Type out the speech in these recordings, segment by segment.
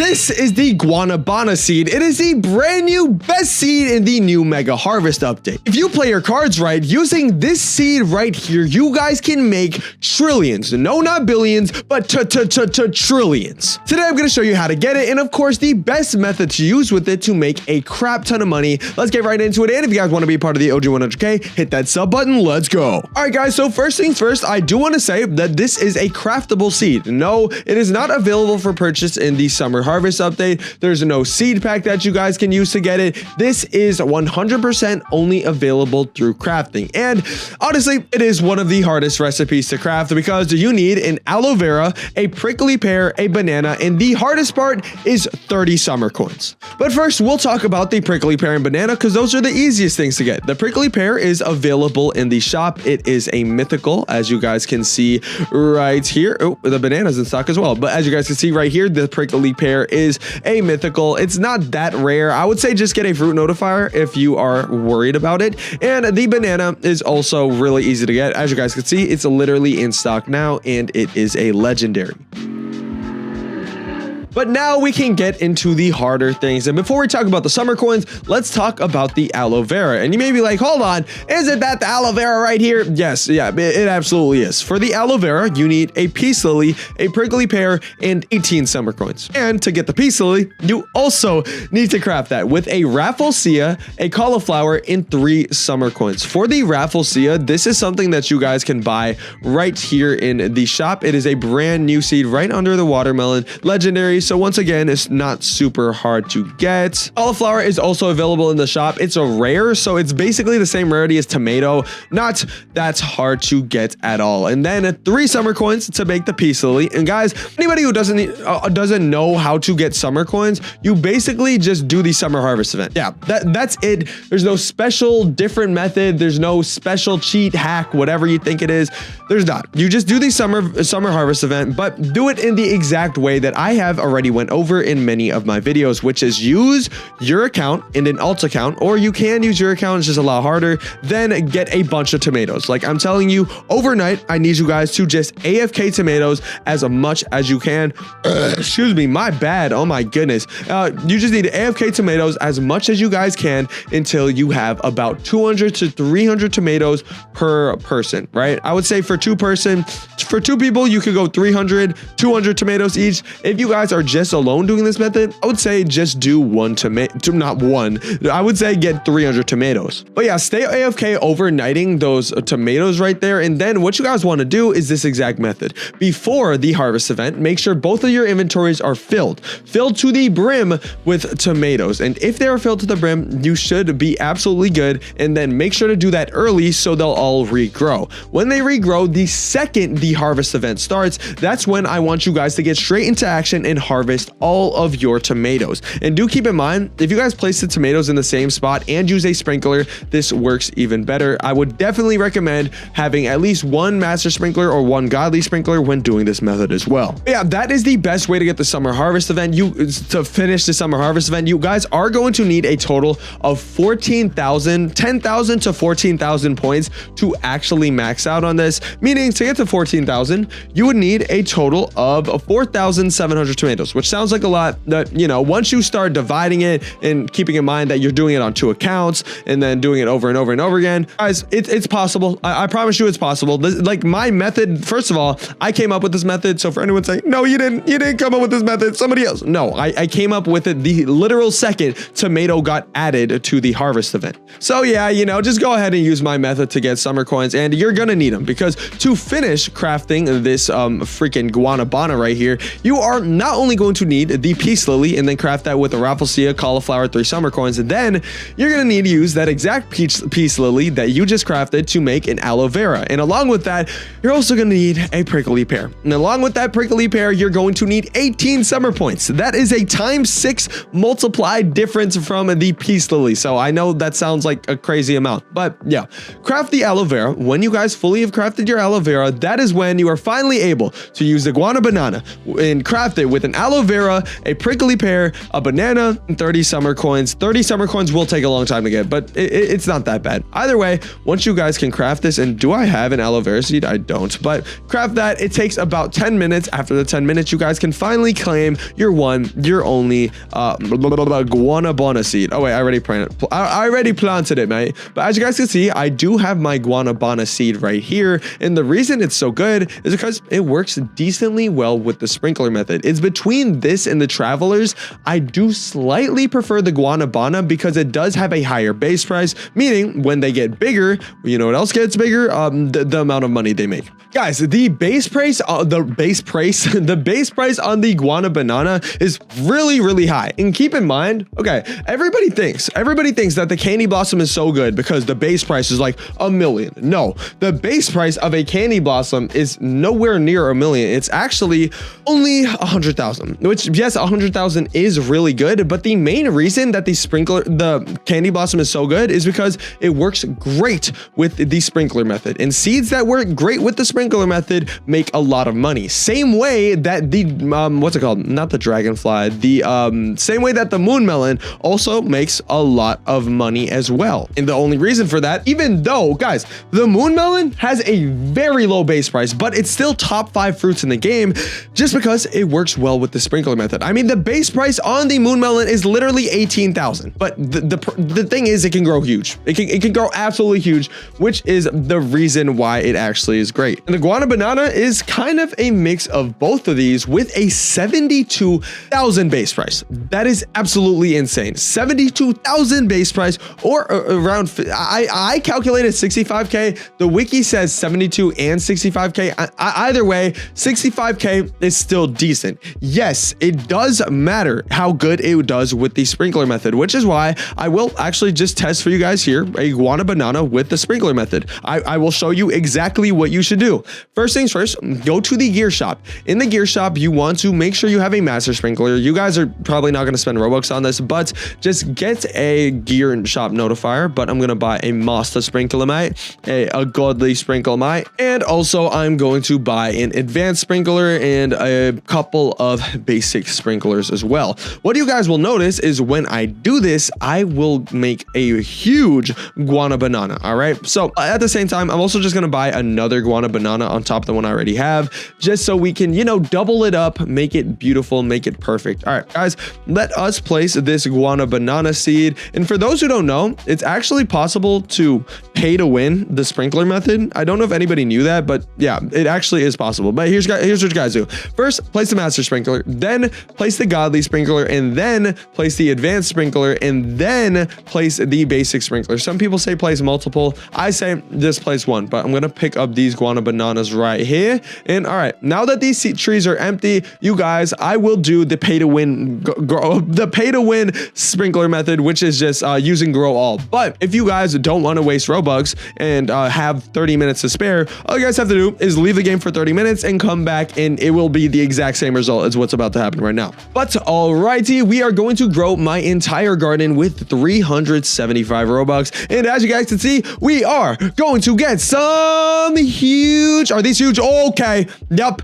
This is the GUANABANA seed. It is the brand new best seed in the new Mega Harvest update. If you play your cards right, using this seed right here, you guys can make trillions. No, not billions, but trillions. Today, I'm going to show you how to get it, and of course, the best method to use with it to make a crap ton of money. Let's get right into it, and if you guys want to be part of the OG 100K, hit that sub button. Let's go. All right, guys, so first things first, I do want to say that this is a craftable seed. No, it is not available for purchase in the Summer Harvest update. There's no seed pack that you guys can use to get it. This is 100% only available through crafting. And honestly, it is one of the hardest recipes to craft because you need an aloe vera, a prickly pear, a banana, and the hardest part is 30 summer coins. But first, we'll talk about the prickly pear and banana because those are the easiest things to get. The prickly pear is available in the shop. It is a mythical, as you guys can see right here. Oh, the banana's in stock as well. But as you guys can see right here, the prickly pear is a mythical. It's not that rare. I would say just get a fruit notifier if you are worried about it. And the banana is also really easy to get. As you guys can see, it's literally in stock now, and it is a legendary. But now we can get into the harder things. And before we talk about the summer coins, let's talk about the aloe vera. And you may be like, hold on, isn't that the aloe vera right here? Yes, yeah, it absolutely is. For the aloe vera, you need a peace lily, a prickly pear, and 18 summer coins. And to get the peace lily, you also need to craft that with a rafflesia, a cauliflower, and 3 summer coins. For the rafflesia, this is something that you guys can buy right here in the shop. It is a brand new seed right under the watermelon, legendary. So once again, it's not super hard to get. Cauliflower is also available in the shop. It's a rare, so it's basically the same rarity as tomato. Not that's hard to get at all. And then 3 summer coins to make the peace lily. And guys, anybody who doesn't know how to get summer coins, you basically just do the summer harvest event. Yeah, that's it. There's no special different method. There's no special cheat hack, whatever you think it is. There's not. You just do the summer harvest event, but do it in the exact way that I have already went over in many of my videos, which is use your account in an alt account, or you can use your account, it's just a lot harder, then get a bunch of tomatoes. Like I'm telling you, overnight, I need you guys to just AFK tomatoes as much as you can. Excuse me, my bad. Oh my goodness. You just need AFK tomatoes as much as you guys can until you have about 200 to 300 tomatoes per person, right? I would say for two people, you could go 300, 200 tomatoes each. If you guys are just alone doing this method, I would say just do one tomato, not one. I would say get 300 tomatoes. But yeah, stay AFK overnighting those tomatoes right there. And then what you guys want to do is this exact method. Before the harvest event, make sure both of your inventories are filled to the brim with tomatoes. And if they are filled to the brim, you should be absolutely good. And then make sure to do that early so they'll all regrow. When they regrow, the second the harvest event starts, that's when I want you guys to get straight into action and harvest all of your tomatoes. And do keep in mind, if you guys place the tomatoes in the same spot and use a sprinkler, this works even better. I would definitely recommend having at least one master sprinkler or one godly sprinkler when doing this method as well. But yeah, that is the best way to get the summer harvest event. To finish the summer harvest event, you guys are going to need a total of 10,000 to 14,000 points to actually max out on this. Meaning to get to 14,000, you would need a total of 4,700 tomatoes, which sounds like a lot. That, you know, once you start dividing it and keeping in mind that you're doing it on 2 accounts and then doing it over and over and over again, guys, it's possible. I promise you it's possible. Like my method, first of all, I came up with this method. So for anyone saying, no, you didn't come up with this method, somebody else. No, I came up with it the literal second tomato got added to the harvest event. So yeah, you know, just go ahead and use my method to get summer coins, and you're gonna need them because to finish crafting this freaking GUANABANA right here, you are not only going to need the peace lily and then craft that with a rafflesia, cauliflower, 3 summer coins, and then you're gonna need to use that exact peace lily that you just crafted to make an aloe vera. And along with that, you're also gonna need a prickly pear. And along with that prickly pear, you're going to need 18 summer points. That is a ×6 multiplied difference from the peace lily. So I know that sounds like a crazy amount, but yeah, craft the aloe vera. When you guys fully have crafted your aloe vera, that is when you are finally able to use the GUANABANA and craft it with an aloe vera, a prickly pear, a banana, and 30 summer coins. 30 summer coins will take a long time to get, but it's not that bad. Either way, once you guys can craft this, and do I have an aloe vera seed? I don't, but craft that. It takes about 10 minutes. After the 10 minutes, you guys can finally claim your only guanabana seed. Oh wait, I already planted it, mate. But as you guys can see, I do have my guanabana seed right here, and the reason it's so good is because it works decently well with the sprinkler method. It's between this and the travelers. I do slightly prefer the guanabana because it does have a higher base price, meaning when they get bigger, you know what else gets bigger? The amount of money they make. Guys, the base price, the base price on the guanabanana is really high. And keep in mind, okay, everybody thinks that the candy blossom is so good because the base price is like $1 million. No, the base price of a candy blossom is nowhere near $1 million. It's actually only 100,000, which yes, 100,000 is really good. But the main reason that the candy blossom is so good is because it works great with the sprinkler method, and seeds that work great with the sprinkler method make a lot of money. Same way that the what's it called? Not the dragonfly. The same way that the moon melon also makes a lot of money as well. And the only reason for that, even though, guys, the moon melon has a very low base price, but it's still top 5 fruits in the game just because it works well with the sprinkler method. I mean, the base price on the moon melon is literally 18,000, but the thing is, it can grow huge. It can grow absolutely huge, which is the reason why it actually is great. And the guanabanana is kind of a mix of both of these with a 72,000 base price. That is absolutely insane. 72,000 base price, or around, I calculated 65K. The wiki says 72 and 65K. Either way, 65K is still decent. Yes, it does matter how good it does with the sprinkler method, which is why I will actually just test for you guys here a guanabanana with the sprinkler method. I will show you exactly what you should do. First things first, go to the gear shop. In the gear shop, you want to make sure you have a master sprinkler. You guys are probably not going to spend Robux on this, but just get a gear shop notifier. But I'm going to buy a master sprinkler, mate, a godly sprinkler, mate, and also I'm going to buy an advanced sprinkler and a couple of basic sprinklers as well. What you guys will notice is when I do this, I will make a huge guanabanana. All right. So at the same time, I'm also just going to buy another guanabanana on top of the one I already have, just so we can, you know, double it up, make it beautiful, make it perfect. All right, guys, let us place this guanabanana seed. And for those who don't know, it's actually possible to pay to win the sprinkler method. I don't know if anybody knew that, but yeah, it actually is possible. But here's what you guys do. First, place the master sprinkler, then place the godly sprinkler, and then place the advanced sprinkler, and then place the basic sprinkler. Some people say place multiple. I say just place one, but I'm going to pick up these guanabananas right here. And all right, now that these trees are empty, you guys, I will do the pay to win sprinkler method, which is just using grow all. But if you guys don't want to waste Robux and have 30 minutes to spare, all you guys have to do is leave the game for 30 minutes and come back, and it will be the exact same result as what's about to happen right now. But alrighty, we are going to grow my entire garden with 375 Robux. And as you guys can see, we are going to get some huge, are these huge? Okay. Yep.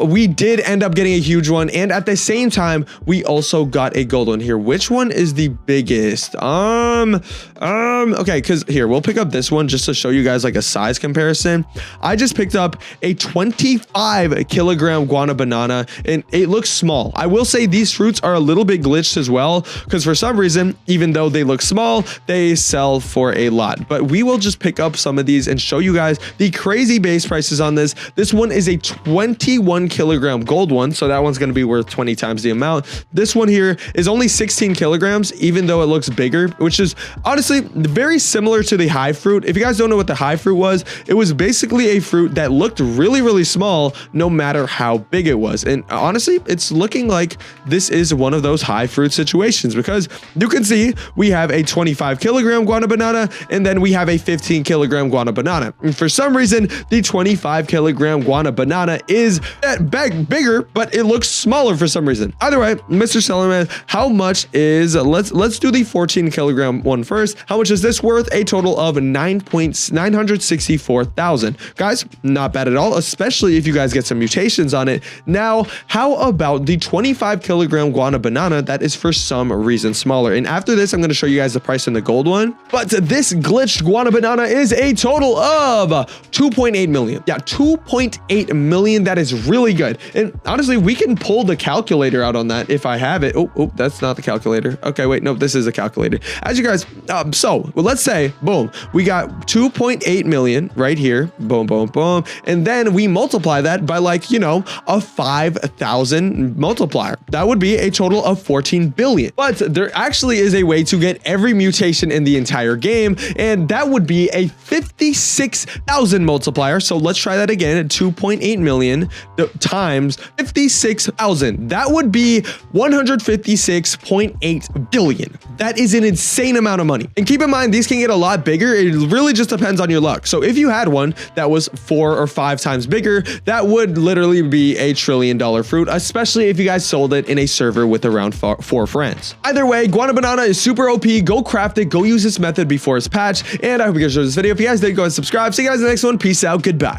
We did end up getting a huge one. And at the same time, we also got a gold one here. Which one is the biggest? Okay, because here, we'll pick up this one just to show you guys like a size comparison. I just picked up a 25 kilogram guanabanana, and it looks small. I will say these fruits are a little bit glitched as well, because for some reason, even though they look small, they sell for a lot. But we will just pick up some of these and show you guys the crazy base prices on this. This one is a 21 kilogram gold one, so that one's going to be worth 20 times the amount. This one here is only 16 kilograms, even though it looks bigger, which is honestly very similar to the high fruit. If you guys don't know what the high fruit was, it was basically a fruit that looked really small no matter how big it was. And honestly, it's looking like this is one of those high fruit situations, because you can see we have a 25 kilogram guanabanana, and then we have a 15 kilogram guanabanana. And for some reason, the 25 kilogram guanabanana is bigger, but it looks smaller for some reason. Either way, Mr. Sellerman, how much is, let's do the 14 kilogram one first. How much is this worth? A total of 964,000. Guys, not bad at all, especially if you guys get some mutations on it. Now, how about the 25 kilogram guana banana that is for some reason smaller. And after this, I'm going to show you guys the price on the gold one. But this glitched guana banana is a total of 2.8 million. Yeah, 2.8 million. That is really good. And honestly, we can pull the calculator out on that if I have it. Oh, that's not the calculator. Okay, wait, no, this is a calculator. As you guys, well, let's say, boom, we got 2.8 million right here. Boom, boom, boom. And then we multiply that by like, you know, a 5,000 multiplier. That would be a total of 14 billion. But there actually is a way to get every mutation in the entire game, and that would be a 56,000 multiplier. So let's try that again at 2.8 million times 56,000. That would be 156.8 billion. That is an insane amount of money. And keep in mind, these can get a lot bigger. It really just depends on your luck. So if you had one that was 4 or 5 times bigger, that would literally be a $1 trillion fruit, especially if you guys sold it in a server with around 4 friends. Either way, guana banana is super OP. Go craft it. Go use this method before it's patched. And I hope you guys enjoyed this video. If you guys did, go ahead and subscribe. See you guys in the next one. Peace out. Goodbye.